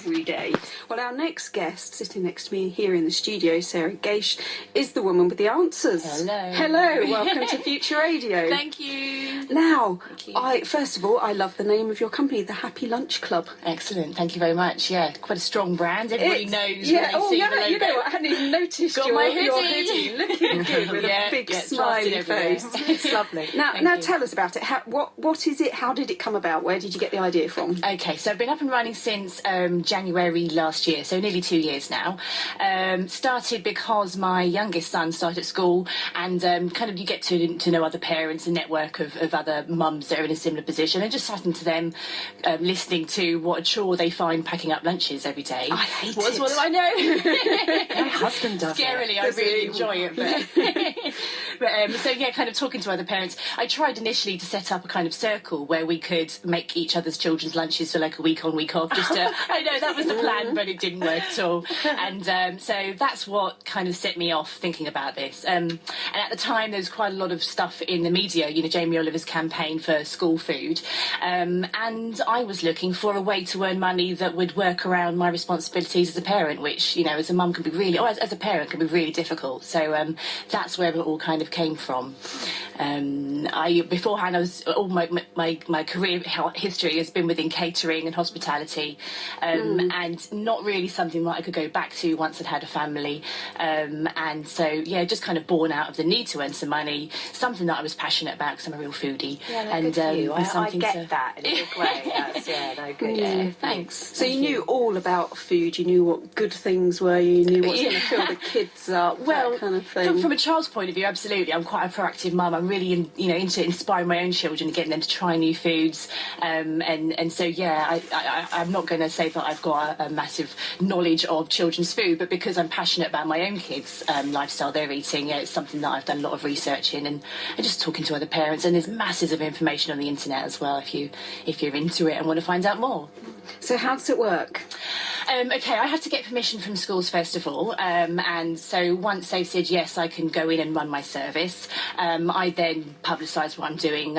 every day. Well, our next guest, sitting next to me here in the studio, Sarah Gaish, is the woman with the answers. Hello. Hello, welcome to Future Radio. Thank you. Now, Thank you. First of all, I love the name of your company, the Happy Lunch Club. Excellent, thank you very much. Yeah, quite a strong brand. Everybody knows when they see the logo. You know what, I hadn't even noticed Got your my hoodie. Looking good with a big smiley face. It's lovely. Now tell us about it. What is it? How did it come about? Where did you get the idea from? Okay, so I've been up and running since January last year, so nearly 2 years now. Started because my youngest son started at school, and kind of you get to know other parents, a network of other mums that are in a similar position, and just chatting to them, listening to what a chore they find packing up lunches every day. I hate it. What do I know? My husband does Scarily, it. I really enjoy it. But so yeah, kind of talking to other parents. I tried initially to set up a kind of circle where we could make each other's children's lunches for like a week on, week off. Just to, I know that was the plan, but it didn't work at all. And so that's what kind of set me off thinking about this. And at the time, there was quite a lot of stuff in the media. You know, Jamie Oliver's campaign for school food, and I was looking for a way to earn money that would work around my responsibilities as a parent, which, you know, as a mum can be really, or as a parent can be really difficult. So that's where it all kind of came from. Beforehand, I was all my career history has been within catering and hospitality, and not really something that I could go back to once I'd had a family. And so yeah, just kind of born out of the need to earn some money, something that I was passionate about because I'm a real foodie. Yeah, no, and good for you. I something get that in a big way. That's, yeah, no, good. Yeah, thanks. So you knew all about food. You knew what good things were. You knew what's going to fill the kids up. Well, that kind of thing. From a child's point of view, absolutely. I'm quite a proactive mum. I'm really, into inspiring my own children and getting them to try new foods. And so, yeah, I'm not going to say that I've got a massive knowledge of children's food, but because I'm passionate about my own kids' lifestyle they're eating, yeah, it's something that I've done a lot of research in, and just talking to other parents. And there's masses of information on the internet as well if you're into it and want to find out more. So how does it work? Okay, I had to get permission from schools first of all, and so once they said yes, I can go in and run my service, I then publicised what I'm doing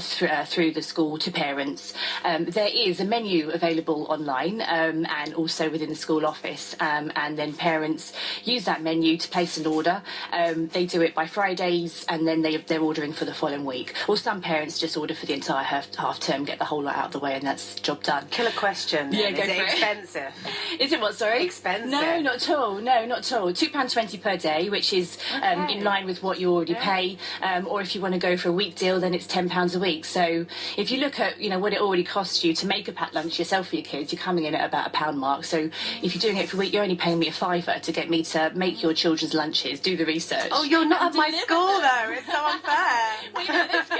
through the school to parents. There is a menu available online and also within the school office, and then parents use that menu to place an order. They do it by Fridays, and then they're ordering for the following week. Or some parents just order for the entire half term, get the whole lot out of the way, and that's job done. Killer question. Yeah, Is go it for it. expensive? Is it what, sorry? Expensive. No, not at all. No, not at all. £2.20 per day, which is in line with what you already pay. Or if you want to go for a week deal, then it's £10 a week. So if you look at, what it already costs you to make a packed lunch yourself for your kids, you're coming in at about £1 mark. So if you're doing it for a week, you're only paying me a £5 to get me to make your children's lunches, do the research. Oh, you're not at my school, though. It's so unfair. Well, yeah, let's go.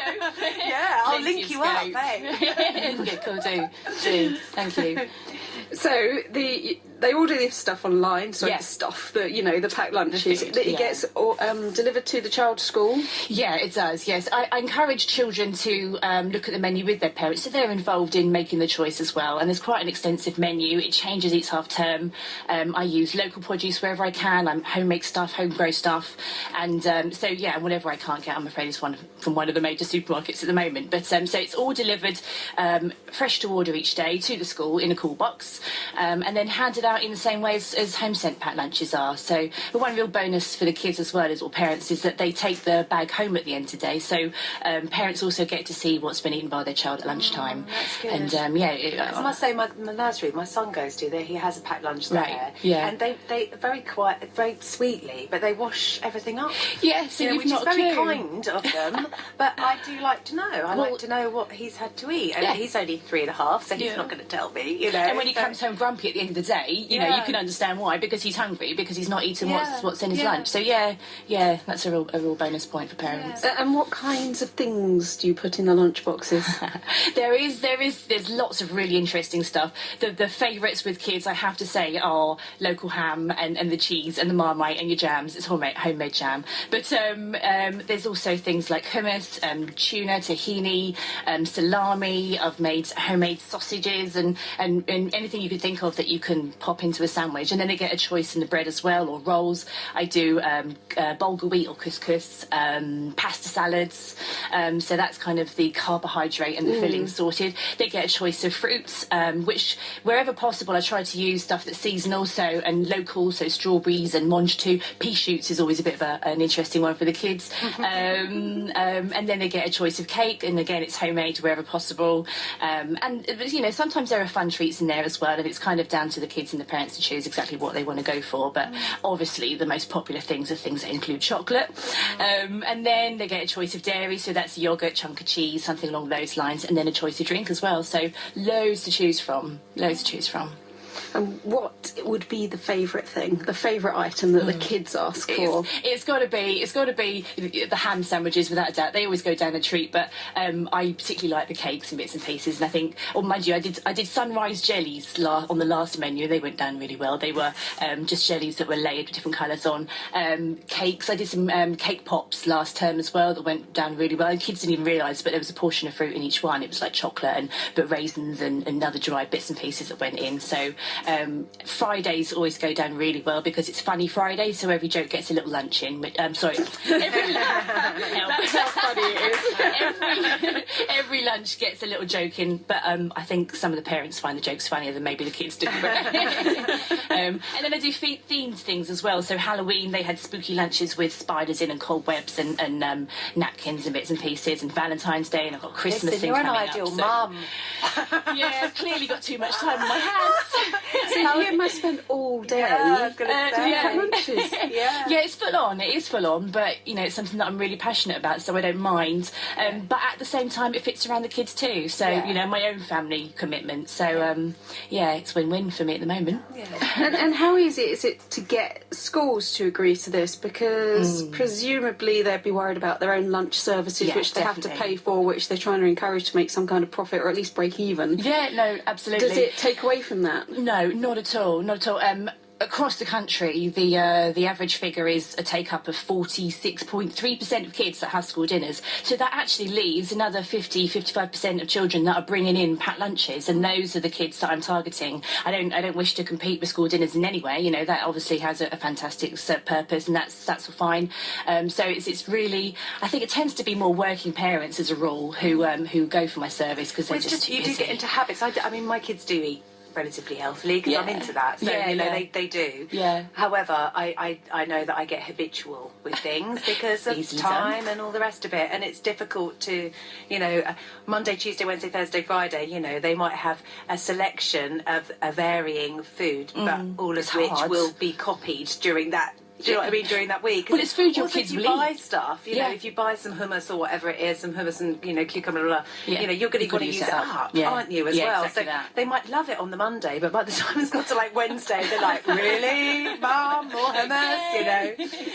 Yeah, I'll Plenty link of you up, scope. babe. Yeah, cool, do. Thank you. So they order this stuff online, so Yeah. the stuff that, the packed lunches, food, that it yeah. gets delivered to the child's school. Yeah, it does, yes. I encourage children to look at the menu with their parents, so they're involved in making the choice as well. And there's quite an extensive menu. It changes each half term. I use local produce wherever I can. I'm homemade stuff, homegrown stuff. And so, yeah, whatever I can't get, I'm afraid it's from one of the major supermarkets at the moment. But so it's all delivered fresh to order each day to the school in a cool box, and then handed out in the same way as home sent packed lunches are. So the one real bonus for the kids as well as all parents is that they take the bag home at the end of the day. So parents also get to see what's been eaten by their child at lunchtime. That's good. And I must say, my nursery, my son goes to there. He has a packed lunch there, Right, yeah. and they very quiet, very sweetly, but they wash everything up. yeah, so you've which not is very a clue. kind of them. But I do like to know. I like to know what he's had to eat, and Yeah. he's only 3.5, so he's Yeah. not going to tell me. And when he comes home grumpy at the end of the day, you Yeah. can understand why, because he's hungry, because he's not eating Yeah. what's in his Yeah. lunch. So yeah, that's a real bonus point for parents. And what kinds of things do you put in the lunch boxes? There's lots of really interesting stuff. The favourites with kids, I have to say, are local ham and the cheese and the Marmite and your jams. It's homemade jam. But there's also things like hummus, tuna, tahini, salami. I've made homemade sausages and anything anything you could think of that you can pop into a sandwich, and then they get a choice in the bread as well, or rolls. I do bulgur wheat or couscous, pasta salads, so that's kind of the carbohydrate and the filling sorted. They get a choice of fruits, which wherever possible I try to use stuff that's seasonal and local, so strawberries and mange too. Pea shoots is always a bit of an interesting one for the kids. And then they get a choice of cake, and again it's homemade wherever possible. And you know, sometimes there are fun treats in there as well, and it's kind of down to the kids and the parents to choose exactly what they want to go for. But obviously the most popular things are things that include chocolate. And then they get a choice of dairy, so that's yoghurt, chunk of cheese, something along those lines, and then a choice of drink as well. So loads to choose from. And what would be the favourite thing, the favourite item that the kids ask for? It's got to be the ham sandwiches, without a doubt. They always go down a treat, but I particularly like the cakes and bits and pieces. And I think, mind you, I did sunrise jellies on the last menu. They went down really well. They were just jellies that were layered with different colours on. Cakes, I did some cake pops last term as well that went down really well. And kids didn't even realise, but there was a portion of fruit in each one. It was like chocolate but raisins and other dry bits and pieces that went in. So Fridays always go down really well because it's Funny Friday, so every joke gets a little lunch in. That's how funny it is. Every lunch gets a little joke in, but I think some of the parents find the jokes funnier than maybe the kids do. And then I do themed things as well. So Halloween, they had spooky lunches with spiders in and cobwebs and napkins and bits and pieces. And Valentine's Day, and I've got Christmas thing coming up. You're an ideal mum. Yeah, I've clearly got too much time on my hands. So you must spend all day lunches. Yeah, it's full on. It is full on, but you know, it's something that I'm really passionate about, so I don't mind. But at the same time, it fits around the kids too. So you know, my own family commitment. So it's win-win for me at the moment. And how easy is it to get schools to agree to this? Because presumably they'd be worried about their own lunch services, which they have to pay for, which they're trying to encourage to make some kind of profit or at least break even. Yeah, no, absolutely. Does it take away from that? No, not at all. Not at all. Across the country, the average figure is a take-up of 46.3% of kids that have school dinners. So that actually leaves another 55% of children that are bringing in packed lunches, and those are the kids that I'm targeting. I don't wish to compete with school dinners in any way. You know, that obviously has a fantastic purpose, and that's fine. So it's really, I think it tends to be more working parents as a rule who go for my service because they're just too busy. You do get into habits. I mean, my kids do eat relatively healthily because I'm into that, so they do. However, I know that I get habitual with things because of time and all the rest of it, and it's difficult to, you know, Monday, Tuesday, Wednesday, Thursday, Friday, you know, they might have a selection of a varying food, but all of which will be copied during that. Do you know what I mean? During that week. Well, it's food your kids will eat. If you buy stuff, you know, if you buy some hummus or whatever it is, some hummus and, you know, cucumber, blah, blah, you know, you're going to want to use it up, aren't you, as well? Exactly so they might love it on the Monday, but by the time it's got to, like, Wednesday, they're like, really, Mum, more hummus, you know?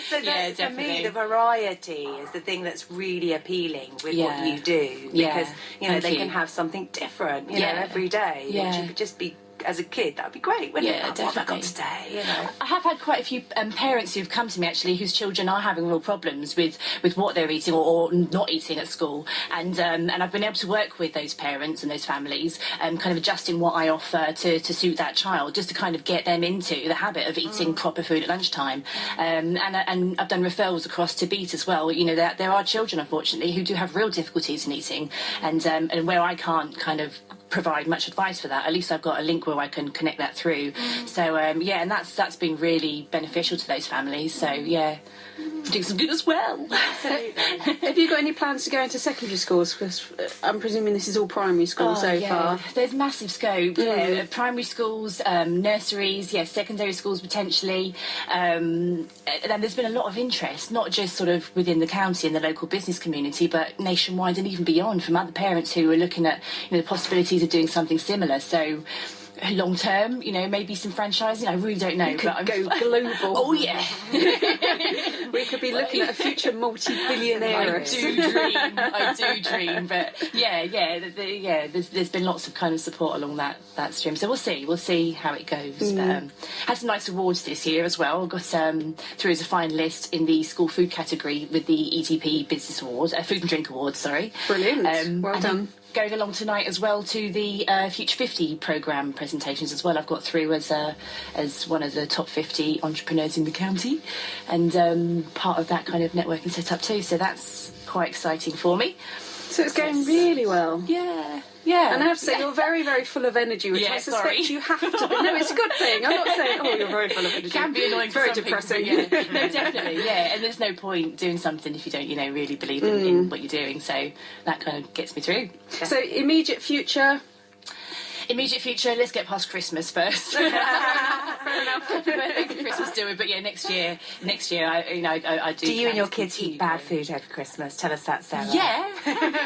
So for me, the variety is the thing that's really appealing with what you do. Because, you know, they can have something different, you know, every day, which you could just be, as a kid, that would be great, wouldn't it? Definitely. What have I got today, you know? I have had quite a few parents who've come to me, actually, whose children are having real problems with what they're eating or not eating at school. And I've been able to work with those parents and those families and kind of adjusting what I offer to suit that child, just to kind of get them into the habit of eating proper food at lunchtime. And I've done referrals across to Beat as well. You know, there are children, unfortunately, who do have real difficulties in eating. And where I can't kind of provide much advice for that, at least I've got a link where I can connect that through. So and that's been really beneficial to those families. So doing some good as well. Absolutely. Have you got any plans to go into secondary schools? Because I'm presuming this is all primary school so far. There's massive scope. Primary schools, nurseries, secondary schools potentially. And there's been a lot of interest, not just sort of within the county and the local business community, but nationwide and even beyond, from other parents who are looking at, you know, the possibilities of doing something similar. So long term, you know, maybe some franchising. I really don't know. You could go global. Oh yeah. We could be looking at a future multi-billionaire. I do dream. But there's been lots of kind of support along that stream. So we'll see how it goes. But, had some nice awards this year as well. Got through as a finalist in the school food category with the ETP Business Awards, Food and Drink Awards. Sorry. Brilliant. Well done. going along tonight as well to the Future 50 programme presentations as well. I've got through as one of the top 50 entrepreneurs in the county, and part of that kind of networking setup too. So that's quite exciting for me. So it's going really well. Yeah. And I have to say, you're very, very full of energy, which I suspect you have to be. No, it's a good thing. I'm not saying, you're very full of energy. It can be annoying for very some depressing. People, but no, definitely, and there's no point doing something if you don't, really believe in what you're doing. So that kind of gets me through. So immediate future, let's get past Christmas first. Fair enough. Happy birthday to Christmas, do it. But next year, I do. Do you and your kids eat bad food over Christmas? Tell us that, Sarah. Yeah,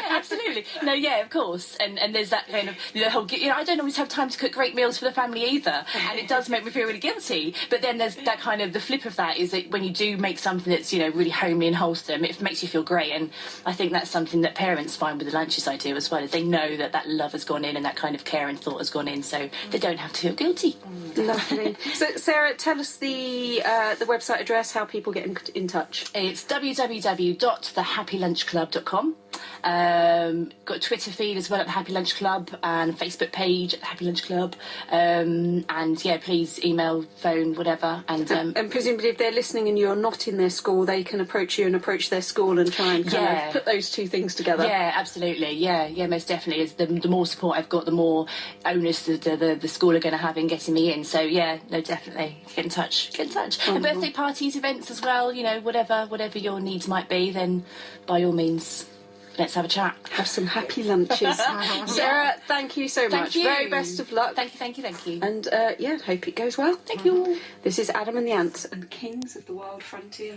absolutely. No, of course. And there's that kind of the whole. I don't always have time to cook great meals for the family either, and it does make me feel really guilty. But then there's that kind of the flip of that is that when you do make something that's really homely and wholesome, it makes you feel great. And I think that's something that parents find with the lunches I do as well, is they know that love has gone in and that kind of care and thought has gone in, so they don't have to feel guilty. Lovely. So Sarah, tell us the website address, how people get in touch. It's www.thehappylunchclub.com. Got a Twitter feed as well at the Happy Lunch Club, and a Facebook page at the Happy Lunch Club, and please email, phone, whatever, and presumably if they're listening and you're not in their school, they can approach you and approach their school and try and kind of put those two things together. Absolutely, most definitely. The more support I've got, the more onus the school are going to have in getting me in. So definitely get in touch. And birthday parties, events as well, whatever your needs might be, then by all means, let's have a chat. Have some happy lunches. Sarah, thank you so much. Thank you. Very best of luck. Thank you. And hope it goes well. Thank you. This is Adam and the Ants and Kings of the Wild Frontier.